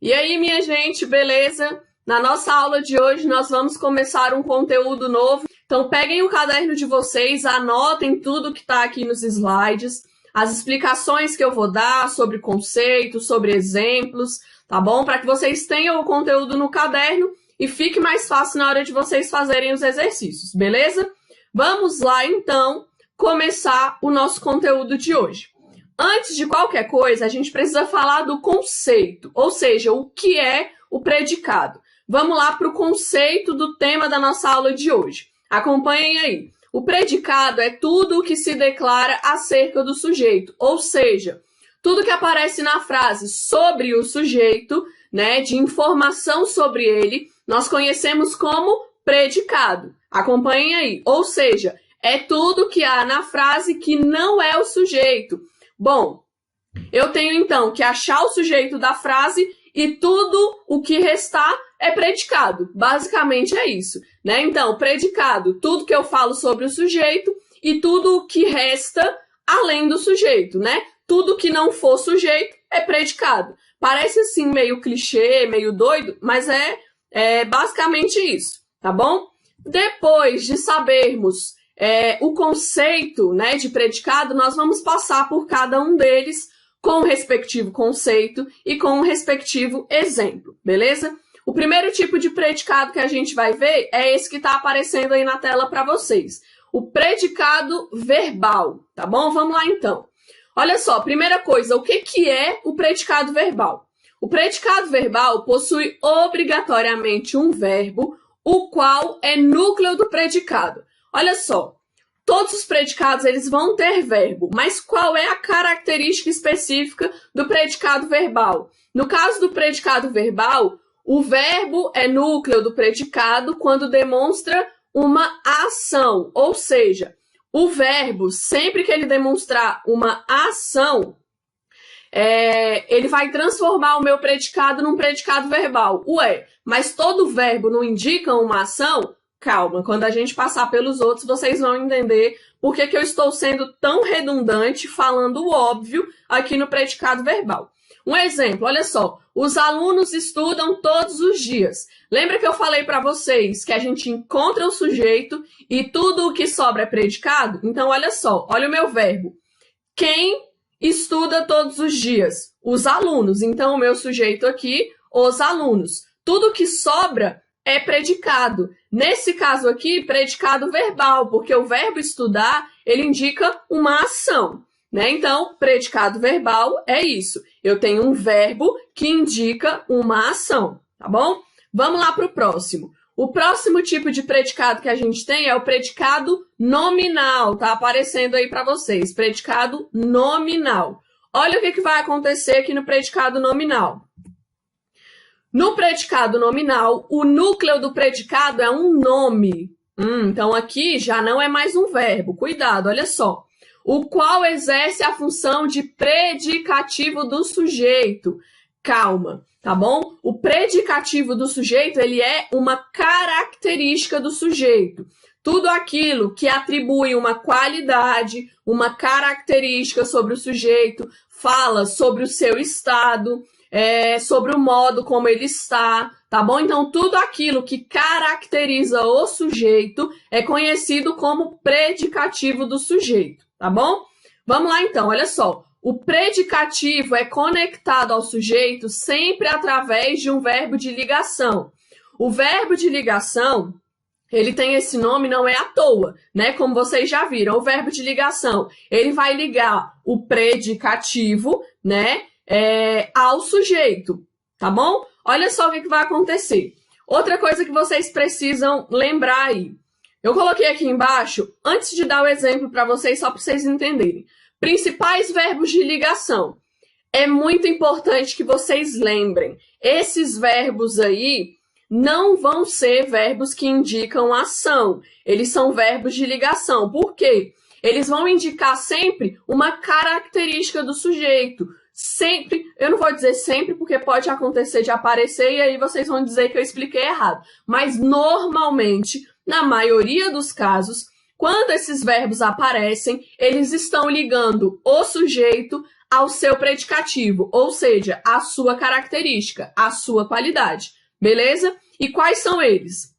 E aí, minha gente, beleza? Na nossa aula de hoje, nós vamos começar um conteúdo novo. Então, peguem o caderno de vocês, anotem tudo que está aqui nos slides, as explicações que eu vou dar sobre conceitos, sobre exemplos, tá bom? Para que vocês tenham o conteúdo no caderno e fique mais fácil na hora de vocês fazerem os exercícios, beleza? Vamos lá, então, começar o nosso conteúdo de hoje. Antes de qualquer coisa, a gente precisa falar do conceito, ou seja, o que é o predicado. Vamos lá para o conceito do tema da nossa aula de hoje. Acompanhem aí. O predicado é tudo o que se declara acerca do sujeito, ou seja, tudo que aparece na frase sobre o sujeito, né, de informação sobre ele, nós conhecemos como predicado. Acompanhem aí. Ou seja, é tudo que há na frase que não é o sujeito. Bom, eu tenho então que achar o sujeito da frase e tudo o que restar é predicado. Basicamente é isso, né? Então, predicado, tudo que eu falo sobre o sujeito e tudo o que resta além do sujeito, né? Tudo que não for sujeito é predicado. Parece assim meio clichê, meio doido, mas é basicamente isso, tá bom? Depois de sabermos o conceito, né, de predicado, nós vamos passar por cada um deles com o respectivo conceito e com o respectivo exemplo, beleza? O primeiro tipo de predicado que a gente vai ver é esse que está aparecendo aí na tela para vocês. O predicado verbal, tá bom? Vamos lá então. Olha só, primeira coisa, o que é o predicado verbal? O predicado verbal possui obrigatoriamente um verbo, o qual é núcleo do predicado. Olha só, todos os predicados eles vão ter verbo, mas qual é a característica específica do predicado verbal? No caso do predicado verbal, o verbo é núcleo do predicado quando demonstra uma ação, ou seja, o verbo, sempre que ele demonstrar uma ação, ele vai transformar o meu predicado num predicado verbal. Ué, mas todo verbo não indica uma ação? Calma, quando a gente passar pelos outros, vocês vão entender por que eu estou sendo tão redundante falando o óbvio aqui no predicado verbal. Um exemplo, olha só, os alunos estudam todos os dias. Lembra que eu falei para vocês que a gente encontra o sujeito e tudo o que sobra é predicado? Então, olha só, olha o meu verbo. Quem estuda todos os dias? Os alunos. Então, o meu sujeito aqui, os alunos. Tudo que sobra é predicado. Nesse caso aqui, predicado verbal, porque o verbo estudar, ele indica uma ação, né? Então, predicado verbal é isso. Eu tenho um verbo que indica uma ação, tá bom? Vamos lá para o próximo. O próximo tipo de predicado que a gente tem é o predicado nominal, tá aparecendo aí para vocês. Predicado nominal. Olha o que vai acontecer aqui no predicado nominal. No predicado nominal, o núcleo do predicado é um nome. Então, aqui já não é mais um verbo. Cuidado, olha só. O qual exerce a função de predicativo do sujeito. Calma, tá bom? O predicativo do sujeito, ele é uma característica do sujeito. Tudo aquilo que atribui uma qualidade, uma característica sobre o sujeito, fala sobre o seu estado, sobre o modo como ele está, tá bom? Então, tudo aquilo que caracteriza o sujeito é conhecido como predicativo do sujeito, tá bom? Vamos lá, então, olha só. O predicativo é conectado ao sujeito sempre através de um verbo de ligação. O verbo de ligação, ele tem esse nome, não é à toa, né? Como vocês já viram, o verbo de ligação, ele vai ligar o predicativo, né? Ao sujeito, tá bom? Olha só o que vai acontecer. Outra coisa que vocês precisam lembrar aí. Eu coloquei aqui embaixo, antes de dar o exemplo para vocês, só para vocês entenderem. Principais verbos de ligação. É muito importante que vocês lembrem. Esses verbos aí não vão ser verbos que indicam ação. Eles são verbos de ligação. Por quê? Eles vão indicar sempre uma característica do sujeito. Sempre, eu não vou dizer sempre, porque pode acontecer de aparecer e aí vocês vão dizer que eu expliquei errado. Mas normalmente, na maioria dos casos, quando esses verbos aparecem, eles estão ligando o sujeito ao seu predicativo, ou seja, a sua característica, a sua qualidade, beleza? E quais são eles?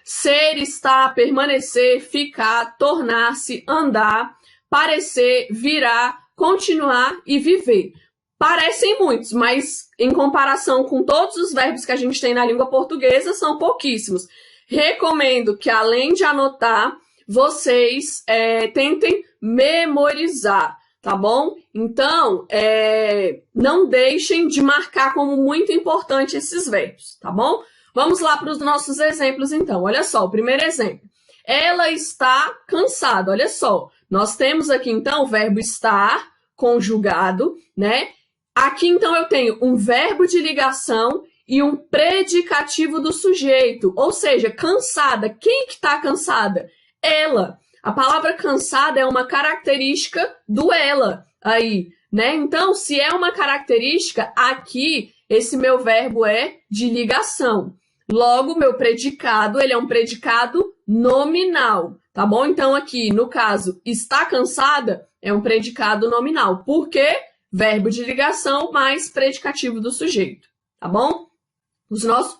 Ser, estar, permanecer, ficar, tornar-se, andar, parecer, virar, continuar e viver. Parecem muitos, mas em comparação com todos os verbos que a gente tem na língua portuguesa, são pouquíssimos. Recomendo que, além de anotar, vocês tentem memorizar, tá bom? Então, não deixem de marcar como muito importante esses verbos, tá bom? Vamos lá para os nossos exemplos, então. Olha só, o primeiro exemplo. Ela está cansada. Olha só, nós temos aqui, então, o verbo estar conjugado, né? Aqui, então, eu tenho um verbo de ligação e um predicativo do sujeito. Ou seja, cansada. Quem que está cansada? Ela. A palavra cansada é uma característica do ela aí, né? Então, se é uma característica, aqui, esse meu verbo é de ligação. Logo, meu predicado, ele é um predicado nominal, tá bom? Então, aqui, no caso, está cansada, é um predicado nominal. Por quê? Verbo de ligação mais predicativo do sujeito, tá bom?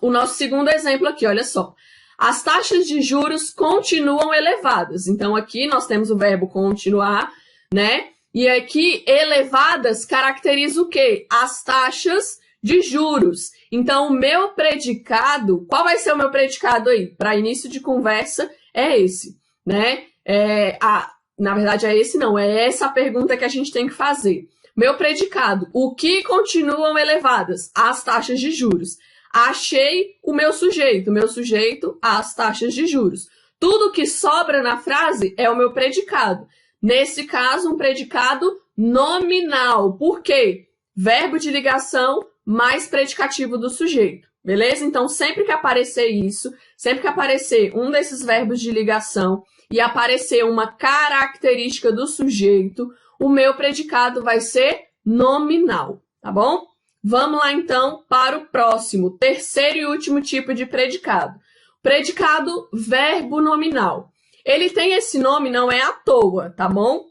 O nosso segundo exemplo aqui, olha só. As taxas de juros continuam elevadas. Então, aqui nós temos o verbo continuar, né? E aqui, elevadas caracteriza o quê? As taxas de juros. Então, o meu predicado, qual vai ser o meu predicado aí? Para início de conversa, é esse, né? Na verdade, é esse não, é essa a pergunta que a gente tem que fazer. Meu predicado, o que continuam elevadas? As taxas de juros. Achei o meu sujeito, as taxas de juros. Tudo que sobra na frase é o meu predicado. Nesse caso, um predicado nominal. Por quê? Verbo de ligação mais predicativo do sujeito. Beleza? Então, sempre que aparecer isso, sempre que aparecer um desses verbos de ligação e aparecer uma característica do sujeito, o meu predicado vai ser nominal, tá bom? Vamos lá, então, para o próximo, terceiro e último tipo de predicado. Predicado verbo nominal. Ele tem esse nome, não é à toa, tá bom?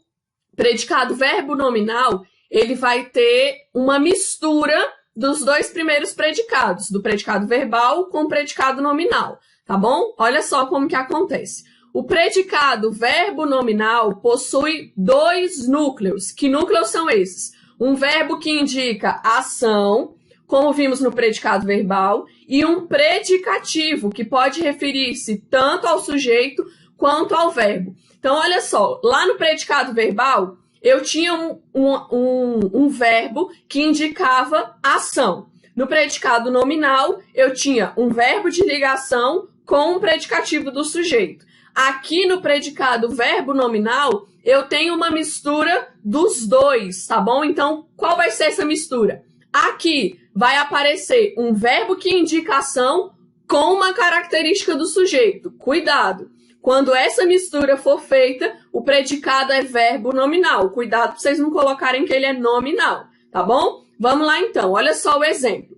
Predicado verbo nominal, ele vai ter uma mistura dos dois primeiros predicados, do predicado verbal com o predicado nominal, tá bom? Olha só como que acontece. O predicado verbo nominal possui dois núcleos. Que núcleos são esses? Um verbo que indica ação, como vimos no predicado verbal, e um predicativo, que pode referir-se tanto ao sujeito quanto ao verbo. Então, olha só, lá no predicado verbal, eu tinha um verbo que indicava ação. No predicado nominal, eu tinha um verbo de ligação com um predicativo do sujeito. Aqui no predicado verbo nominal, eu tenho uma mistura dos dois, tá bom? Então, qual vai ser essa mistura? Aqui vai aparecer um verbo que indica ação com uma característica do sujeito. Cuidado! Quando essa mistura for feita, o predicado é verbo nominal. Cuidado para vocês não colocarem que ele é nominal, tá bom? Vamos lá então, olha só o exemplo.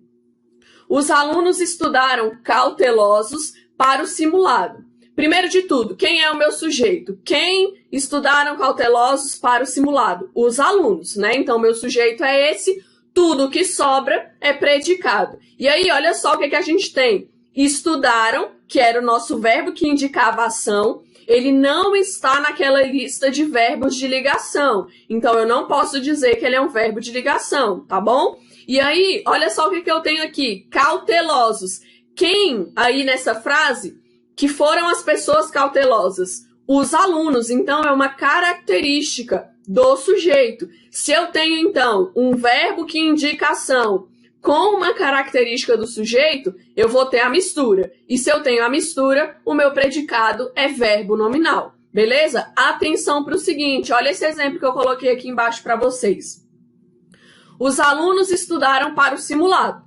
Os alunos estudaram cautelosos para o simulado. Primeiro de tudo, quem é o meu sujeito? Quem estudaram cautelosos para o simulado? Os alunos, né? Então, meu sujeito é esse, tudo que sobra é predicado. E aí, olha só o que a gente tem. Estudaram, que era o nosso verbo que indicava ação, ele não está naquela lista de verbos de ligação. Então, eu não posso dizer que ele é um verbo de ligação, tá bom? E aí, olha só o que eu tenho aqui. Cautelosos. Quem aí nessa frase que foram as pessoas cautelosas? Os alunos. Então, é uma característica do sujeito. Se eu tenho, então, um verbo que indica ação com uma característica do sujeito, eu vou ter a mistura. E se eu tenho a mistura, o meu predicado é verbo nominal. Beleza? Atenção para o seguinte, olha esse exemplo que eu coloquei aqui embaixo para vocês. Os alunos estudaram para o simulado.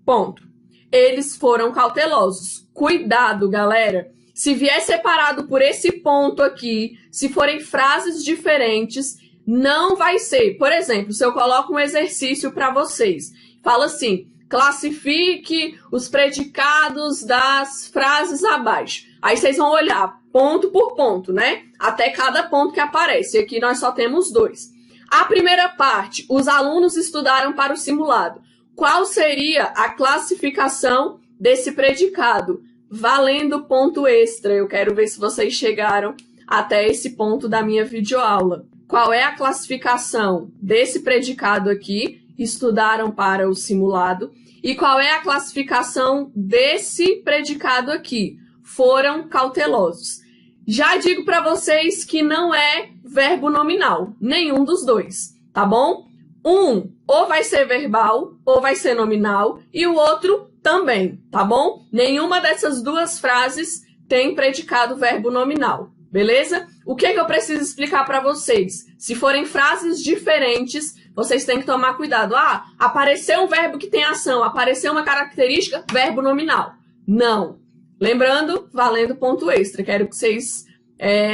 Ponto. Eles foram cautelosos. Cuidado, galera. Se vier separado por esse ponto aqui, se forem frases diferentes, não vai ser. Por exemplo, se eu coloco um exercício para vocês, fala assim, classifique os predicados das frases abaixo. Aí vocês vão olhar ponto por ponto, né? Até cada ponto que aparece. E aqui nós só temos dois. A primeira parte, os alunos estudaram para o simulado. Qual seria a classificação desse predicado? Valendo ponto extra. Eu quero ver se vocês chegaram até esse ponto da minha videoaula. Qual é a classificação desse predicado aqui? Estudaram para o simulado. E qual é a classificação desse predicado aqui? Foram cautelosos. Já digo para vocês que não é verbo nominal, nenhum dos dois, tá bom? Um ou vai ser verbal ou vai ser nominal e o outro também, tá bom? Nenhuma dessas duas frases tem predicado verbo nominal, beleza? O que eu preciso explicar para vocês? Se forem frases diferentes, vocês têm que tomar cuidado. Ah, apareceu um verbo que tem ação, apareceu uma característica, verbo nominal. Não. Lembrando, valendo ponto extra. Quero que vocês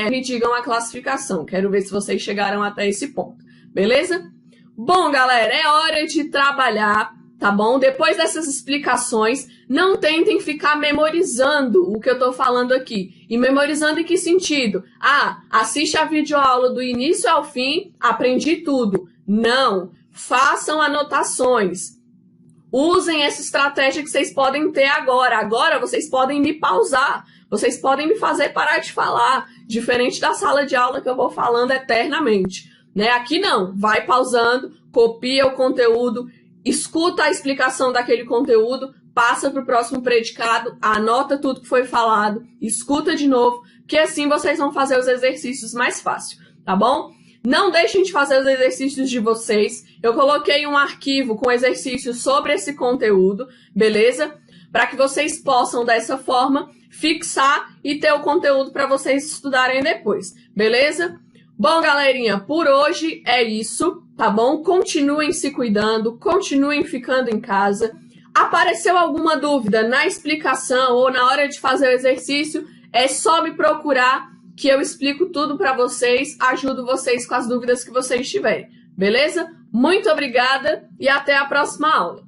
me digam a classificação. Quero ver se vocês chegaram até esse ponto. Beleza? Bom, galera, é hora de trabalhar, tá bom? Depois dessas explicações, não tentem ficar memorizando o que eu tô falando aqui. E memorizando em que sentido? Ah, assiste a videoaula do início ao fim, aprendi tudo. Não. Façam anotações. Usem essa estratégia que vocês podem ter agora. Agora vocês podem me pausar. Vocês podem me fazer parar de falar. Diferente da sala de aula que eu vou falando eternamente. Né? Aqui não. Vai pausando, copia o conteúdo, escuta a explicação daquele conteúdo, passa para o próximo predicado, anota tudo que foi falado, escuta de novo, que assim vocês vão fazer os exercícios mais fácil, tá bom? Não deixem de fazer os exercícios de vocês. Eu coloquei um arquivo com exercícios sobre esse conteúdo, beleza? Para que vocês possam, dessa forma, fixar e ter o conteúdo para vocês estudarem depois, beleza? Bom, galerinha, por hoje é isso, tá bom? Continuem se cuidando, continuem ficando em casa. Apareceu alguma dúvida na explicação ou na hora de fazer o exercício, é só me procurar que eu explico tudo para vocês, ajudo vocês com as dúvidas que vocês tiverem, beleza? Muito obrigada e até a próxima aula.